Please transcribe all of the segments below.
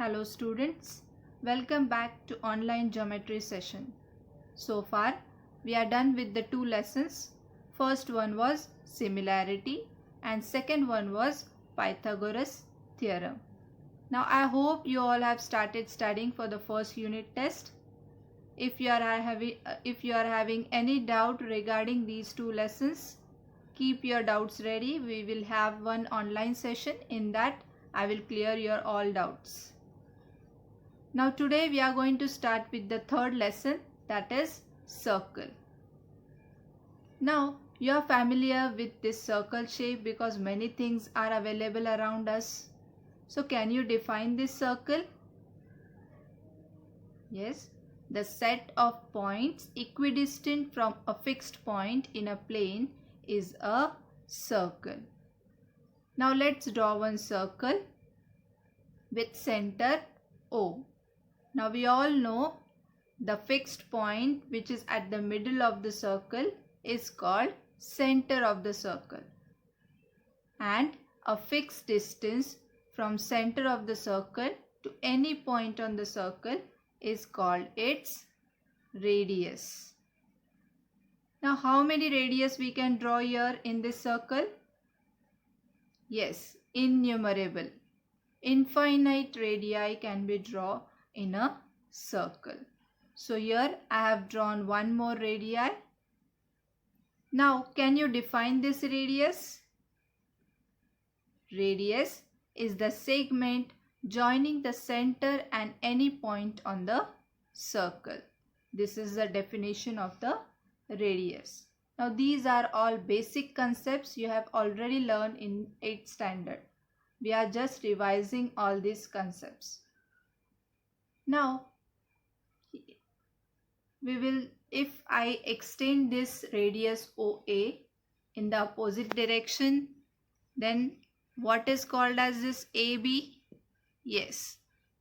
Hello students, welcome back to online geometry session. So far we are done with the two lessons. First one was similarity and second one was Pythagoras theorem. Now I hope you all have started studying for the first unit test. If you are having any doubt regarding these two lessons, keep your doubts ready. We will have one online session. In that I will clear your all doubts. Now today we are going to start with the third lesson, that is circle. Now you are familiar with this circle shape because many things are available around us. So can you define this circle? Yes, the set of points equidistant from a fixed point in a plane is a circle. Now let's draw one circle with center O. Now we all know the fixed point which is at the middle of the circle is called center of the circle, and a fixed distance from center of the circle to any point on the circle is called its radius. Now how many radius we can draw here in this circle? Yes, innumerable. Infinite radii can be drawn in a circle. So here I have drawn one more radii. Now can you define this radius? Radius is the segment joining the center and any point on the circle. This is the definition of the radius. Now these are all basic concepts you have already learned in 8th standard. We are just revising all these concepts. Now, if I extend this radius OA in the opposite direction, then what is called as this AB? Yes,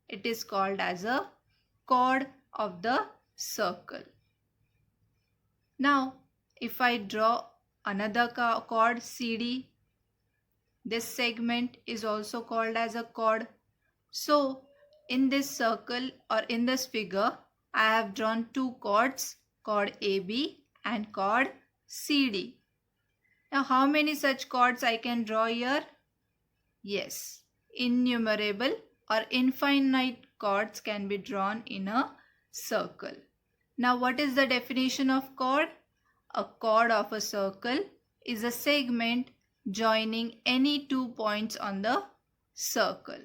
it is called as a chord of the circle. Now, if I draw another chord CD, this segment is also called as a chord. So, in this circle or in this figure, I have drawn two chords, chord AB and chord CD. Now, how many such chords I can draw here? Yes, innumerable or infinite chords can be drawn in a circle. Now, what is the definition of chord? A chord of a circle is a segment joining any 2 points on the circle.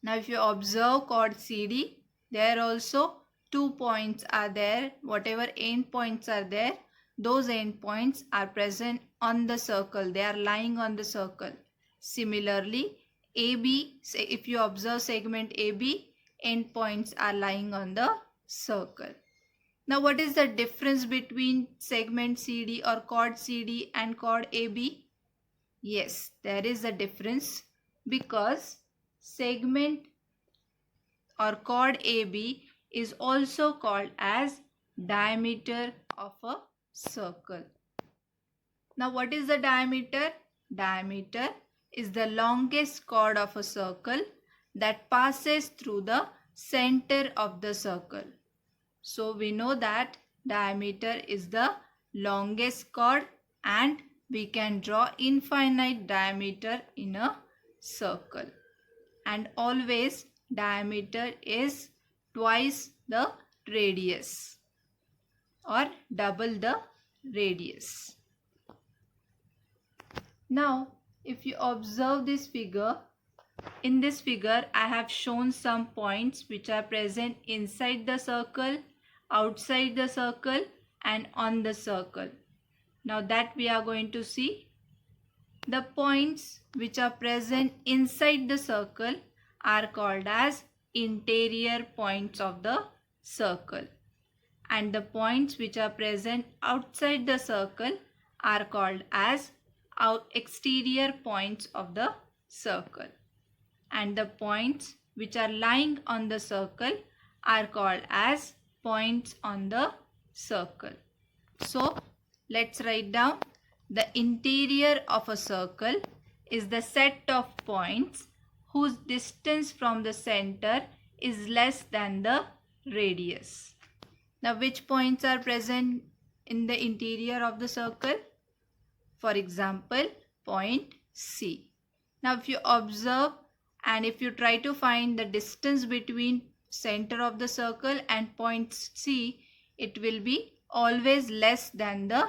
Now if you observe chord CD, there also 2 points are there. Whatever end points are there, those end points are present on the circle. They are lying on the circle. Similarly, AB, if you observe segment AB, end points are lying on the circle. Now what is the difference between segment CD or chord CD and chord AB? Yes, there is a difference because segment or chord AB is also called as diameter of a circle. Now what is the diameter? Diameter is the longest chord of a circle that passes through the center of the circle. So we know that diameter is the longest chord and we can draw infinite diameter in a circle. And always diameter is twice the radius or double the radius. Now if you observe this figure, in this figure I have shown some points which are present inside the circle, outside the circle and on the circle. Now that we are going to see. The points which are present inside the circle are called as interior points of the circle, and the points which are present outside the circle are called as exterior points of the circle, and the points which are lying on the circle are called as points on the circle. So let's write down. The interior of a circle is the set of points whose distance from the center is less than the radius. Now, which points are present in the interior of the circle? For example, point C. Now, if you observe and if you try to find the distance between center of the circle and point C, it will be always less than the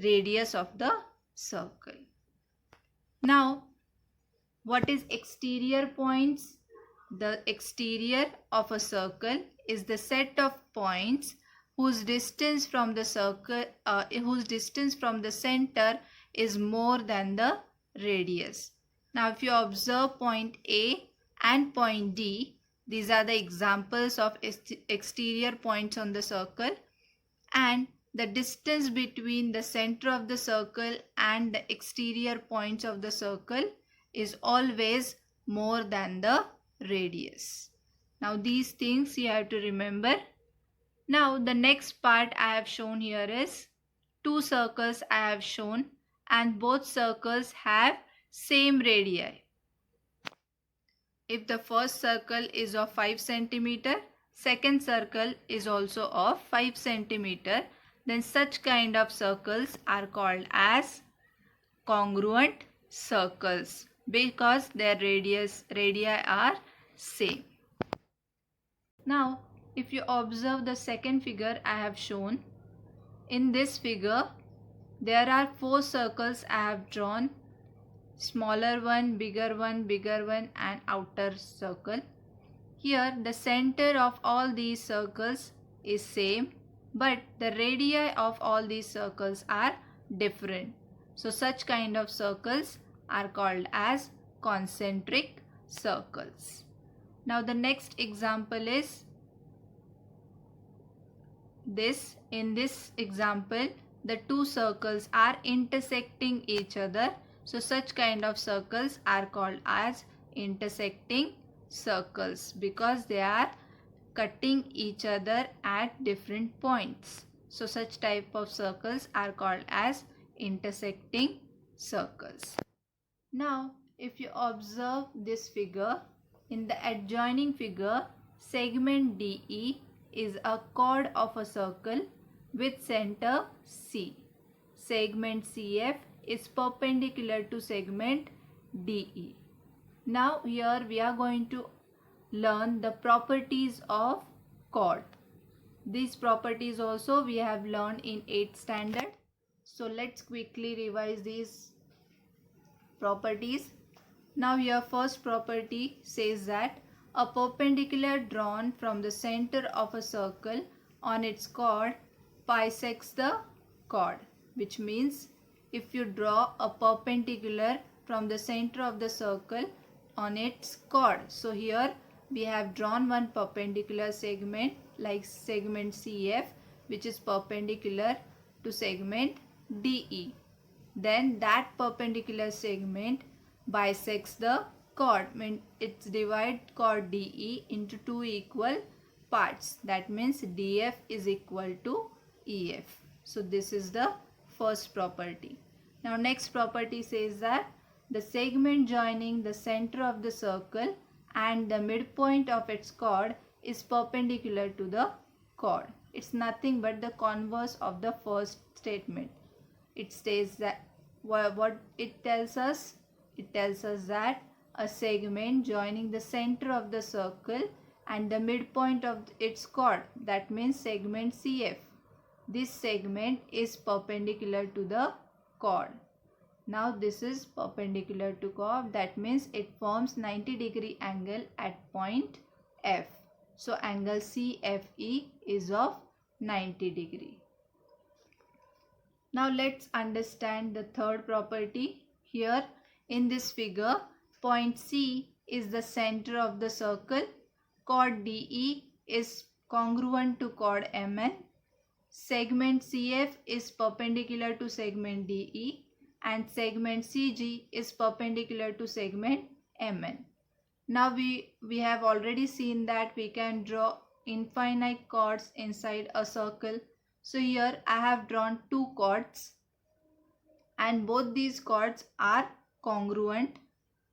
radius of the circle. Now, what is exterior points? The exterior of a circle is the set of points whose distance from the center is more than the radius. Now, if you observe point A and point D, these are the examples of exterior points on the circle, and the distance between the center of the circle and the exterior points of the circle is always more than the radius. Now, these things you have to remember. Now, the next part I have shown here is two circles I have shown, and both circles have same radii. If the first circle is of 5 cm, second circle is also of 5 cm, then such kind of circles are called as congruent circles because their radii are same. Now, if you observe the second figure I have shown, in this figure there are 4 circles I have drawn, smaller one, bigger one and outer circle. Here the center of all these circles is same, but the radii of all these circles are different. So such kind of circles are called as concentric circles. Now the next example is this. In this example, the two circles are intersecting each other. So such kind of circles are called as intersecting circles because they are cutting each other at different points. So such type of circles are called as intersecting circles. Now, if you observe this figure, in the adjoining figure, segment DE is a chord of a circle with center C. Segment CF is perpendicular to segment DE. Now here we are going to learn the properties of chord. These properties also we have learned in 8th standard. So let's quickly revise these properties. Now here first property says that a perpendicular drawn from the center of a circle on its chord bisects the chord, which means if you draw a perpendicular from the center of the circle on its chord. So here we have drawn one perpendicular segment like segment CF, which is perpendicular to segment DE. Then that perpendicular segment bisects the chord, means it divides chord DE into two equal parts. That means DF is equal to EF. So this is the first property. Now next property says that the segment joining the center of the circle and the midpoint of its chord is perpendicular to the chord. It's nothing but the converse of the first statement. It says that what it tells us? It tells us that a segment joining the center of the circle and the midpoint of its chord, that means segment CF. This segment is perpendicular to the chord. Now this is perpendicular to chord, that means it forms 90-degree angle at point F. So angle CFE is of 90 degree. Now let's understand the third property. Here in this figure, point C is the center of the circle. Chord DE is congruent to chord MN. Segment CF is perpendicular to segment DE and segment CG is perpendicular to segment MN. Now we have already seen that we can draw infinite chords inside a circle. So here I have drawn two chords and both these chords are congruent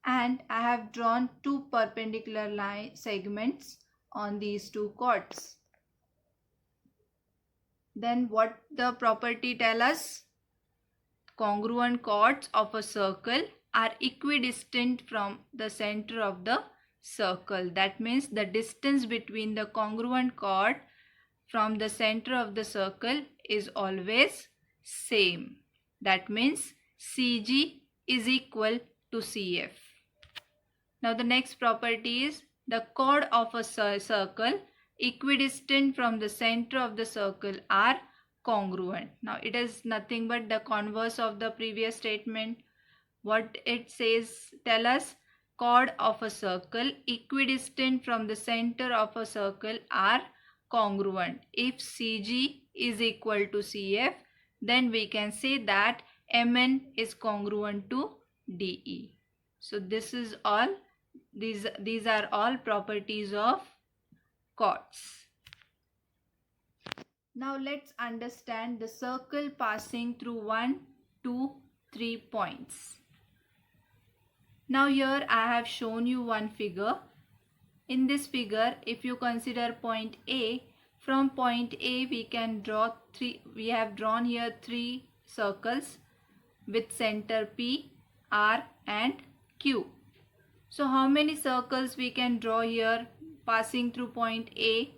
and I have drawn two perpendicular line segments on these two chords. Then what the property tell us? Congruent chords of a circle are equidistant from the center of the circle. That means the distance between the congruent chord from the center of the circle is always same. That means CG is equal to CF. Now the next property is the chord of a circle equidistant from the center of the circle are congruent. Now it is nothing but the converse of the previous statement. What it says, tell us chord of a circle equidistant from the center of a circle are congruent. If CG is equal to CF, then we can say that MN is congruent to DE. So this is all. These are all properties of chords. Now let's understand the circle passing through 1, 2, 3 points. Now here I have shown you one figure. In this figure, if you consider point A, from point A we can draw we have drawn here 3 circles with center P, R and Q. So how many circles we can draw here passing through point A?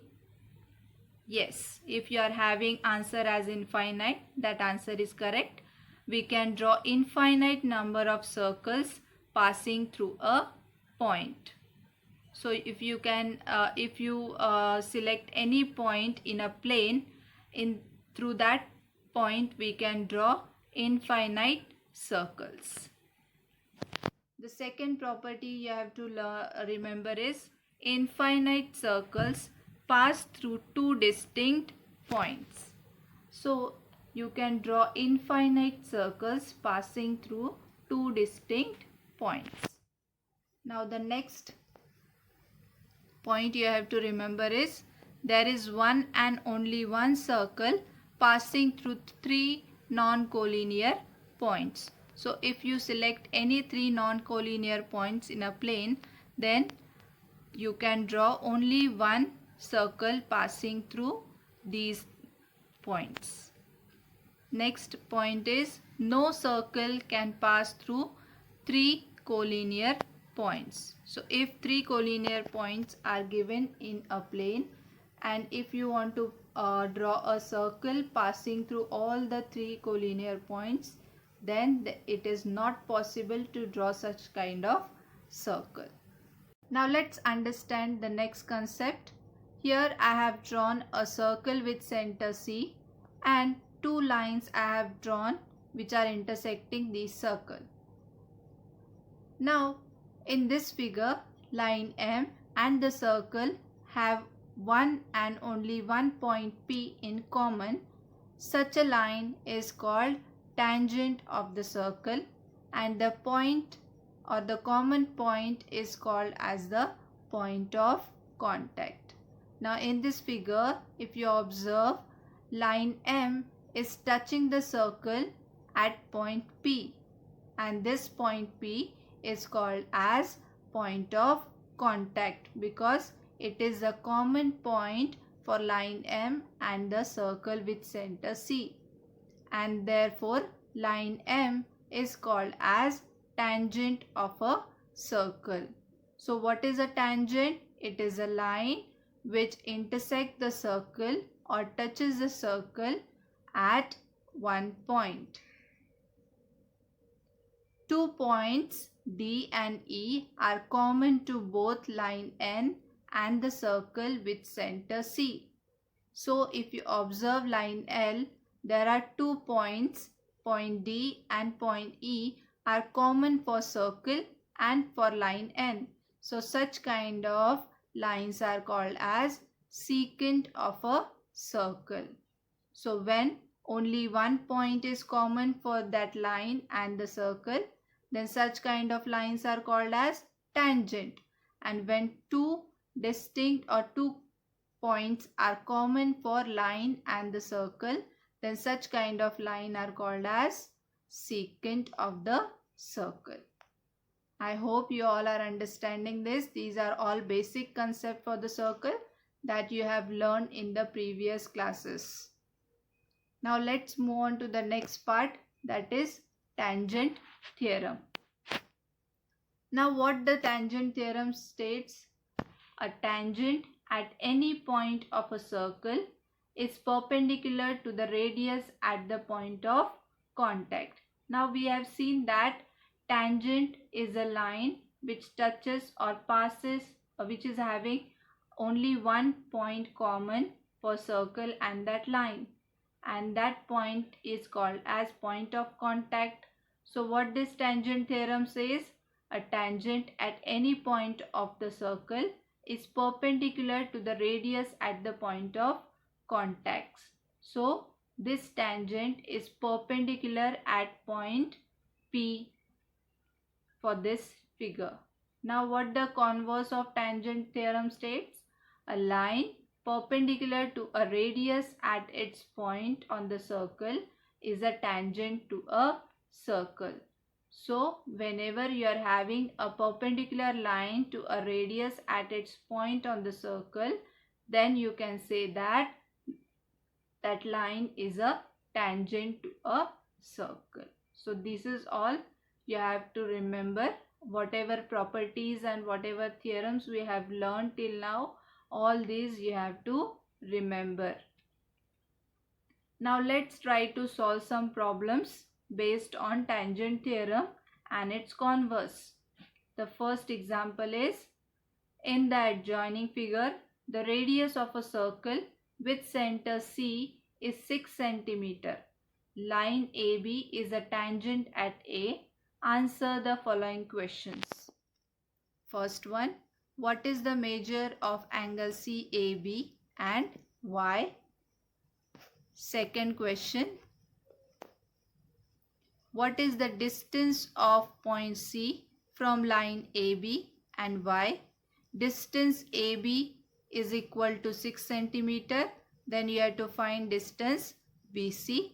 Yes, if you are having answer as infinite, that answer is correct. We can draw infinite number of circles passing through a point. So if you can, select any point in a plane, through that point we can draw infinite circles. The second property you have to remember is infinite circles pass through two distinct points. So you can draw infinite circles passing through two distinct points. Now the next point you have to remember is there is one and only one circle passing through three non-collinear points. So if you select any three non-collinear points in a plane, then you can draw only one circle passing through these points. Next point is no circle can pass through three collinear points. So if three collinear points are given in a plane, and if you want to draw a circle passing through all the three collinear points, then it is not possible to draw such kind of circle. Now let's understand the next concept. Here I have drawn a circle with center C and two lines I have drawn which are intersecting the circle. Now in this figure, line M and the circle have one and only one point P in common. Such a line is called tangent of the circle, and the point or the common point is called as the point of contact. Now in this figure, if you observe, line M is touching the circle at point P, and this point P is called as point of contact because it is a common point for line M and the circle with center C, and therefore line M is called as tangent of a circle. So what is a tangent? It is a line which intersects the circle or touches the circle at one point. 2 points D and E are common to both line N and the circle with center C. So if you observe line L, there are 2 points, point D and point E are common for circle and for line N. So such kind of lines are called as secant of a circle. So when only one point is common for that line and the circle, then such kind of lines are called as tangent. And when two distinct or 2 points are common for line and the circle, then such kind of line are called as secant of the circle. I hope you all are understanding this. These are all basic concepts for the circle that you have learned in the previous classes. Now let's move on to the next part, that is tangent theorem. Now what the tangent theorem states? A tangent at any point of a circle is perpendicular to the radius at the point of contact. Now we have seen that tangent is a line which touches or passes, which is having only one point common for circle and that line, and that point is called as point of contact. So what this tangent theorem says? A tangent at any point of the circle is perpendicular to the radius at the point of contacts. So this tangent is perpendicular at point P for this figure. Now what the converse of tangent theorem states? A line perpendicular to a radius at its point on the circle is a tangent to a circle. So whenever you are having a perpendicular line to a radius at its point on the circle, then you can say that that line is a tangent to a circle. So this is all you have to remember. Whatever properties and whatever theorems we have learned till now, all these you have to remember. Now let's try to solve some problems based on tangent theorem and its converse. The first example is, in the adjoining figure, the radius of a circle with center C is 6 cm. Line AB is a tangent at A. Answer the following questions. First one, what is the measure of angle CAB and why? Second question, what is the distance of point C from line AB and why? Distance AB is equal to 6 cm. Then you have to find distance BC.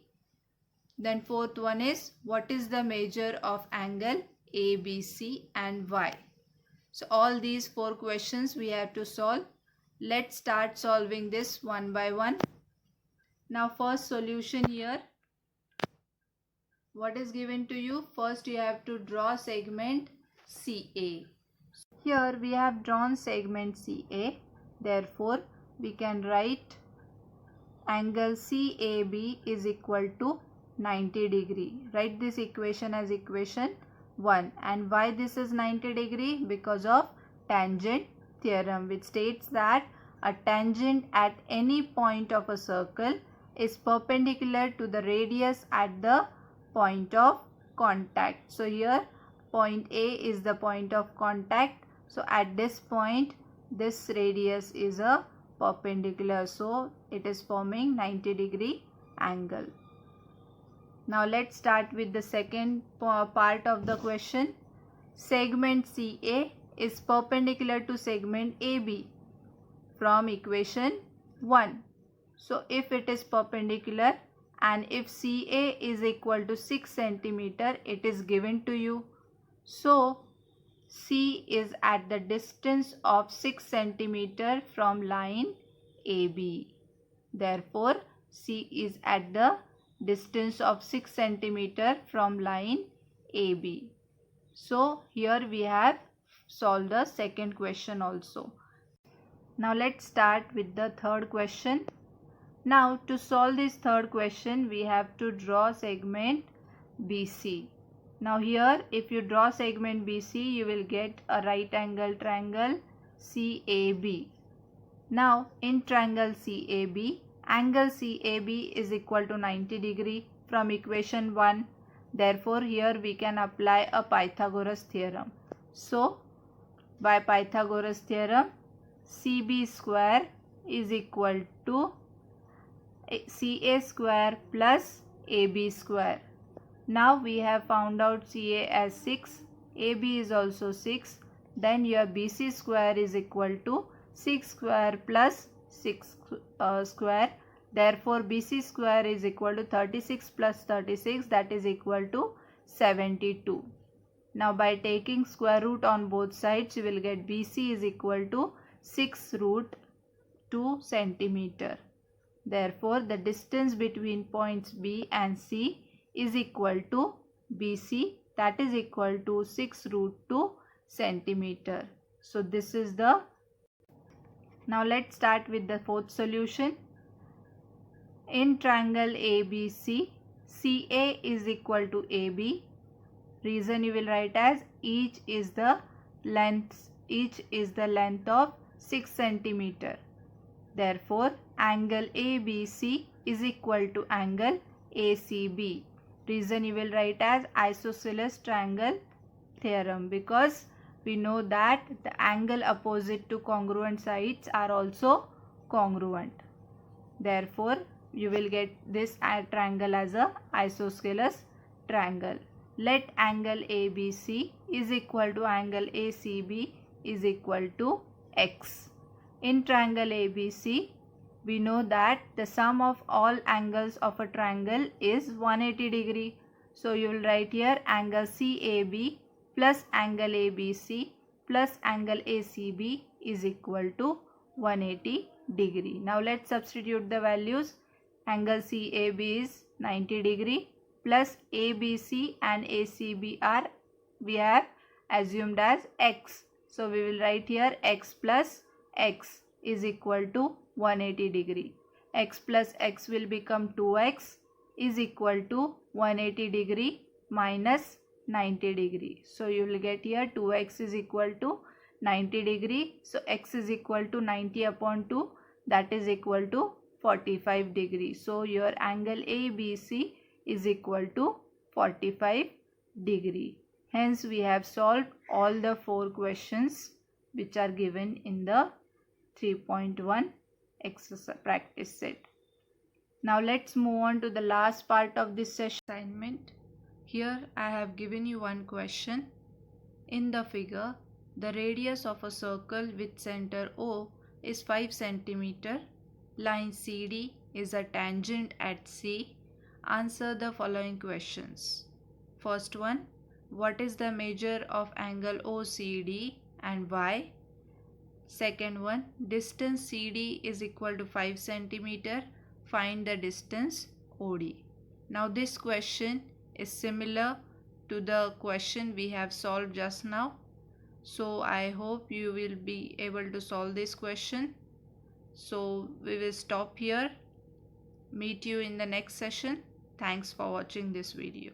Then fourth one is, what is the measure of angle ABC and why? So all these 4 questions we have to solve. Let's start solving this one by one. Now first solution here. What is given to you? First you have to draw segment CA. Here we have drawn segment CA. Therefore we can write angle CAB is equal to 90 degree. Write this equation as equation 1. And why this is 90 degree? Because of tangent theorem, which states that a tangent at any point of a circle is perpendicular to the radius at the point of contact. So here point A is the point of contact. So at this point this radius is a perpendicular. So it is forming 90 degree angle. Now let's start with the second part of the question. Segment CA is perpendicular to segment AB from equation 1. So if it is perpendicular and if CA is equal to 6 cm, it is given to you. So C is at the distance of 6 cm from line AB. Therefore C is at the distance of 6 cm from line AB. So here we have solved the second question also. Now let's start with the third question. Now to solve this third question we have to draw segment BC. Now here if you draw segment BC you will get a right angle triangle CAB. Now in triangle CAB, angle CAB is equal to 90 degree from equation 1. Therefore here we can apply a Pythagoras theorem. So by Pythagoras theorem, CB square is equal to CA square plus AB square. Now we have found out CA as 6, AB is also 6. Then your BC square is equal to 6 square plus 6 square. Therefore BC square is equal to 36 plus 36, that is equal to 72. Now by taking square root on both sides, you will get BC is equal to 6 root 2 centimeter. Therefore, the distance between points B and C is equal to BC, that is equal to 6 root 2 centimeter. So this is the. Now let's start with the fourth solution. In triangle ABC, CA is equal to AB. Reason you will write as each is the length of 6 centimeter. Therefore, angle ABC is equal to angle ACB. Reason you will write as isosceles triangle theorem, because we know that the angle opposite to congruent sides are also congruent. Therefore, you will get this triangle as a isosceles triangle. Let angle ABC is equal to angle ACB is equal to x. In triangle ABC, we know that the sum of all angles of a triangle is 180 degree. So you will write here angle CAB plus angle ABC plus angle ACB is equal to 180 degree. Now let's substitute the values. Angle CAB is 90 degree plus ABC and ACB are we have assumed as x. So we will write here x plus x is equal to 180 degree. X plus x will become 2x is equal to 180 degree minus 90 degree. So you will get here 2x is equal to 90 degree. So x is equal to 90 upon 2, that is equal to 45 degree. So your angle ABC is equal to 45 degree. Hence we have solved all the 4 questions which are given in the 3.1 exercise practice set. Now let's move on to the last part of this session assignment. Here I have given you one question. In the figure, the radius of a circle with center O is 5 cm. Line CD is a tangent at C. Answer the following questions. First one, what is the measure of angle OCD and why? Second one, distance CD is equal to 5 cm. Find the distance OD. Now this question is similar to the question we have solved just now. So I hope you will be able to solve this question. So we will stop here. Meet you in the next session. Thanks for watching this video.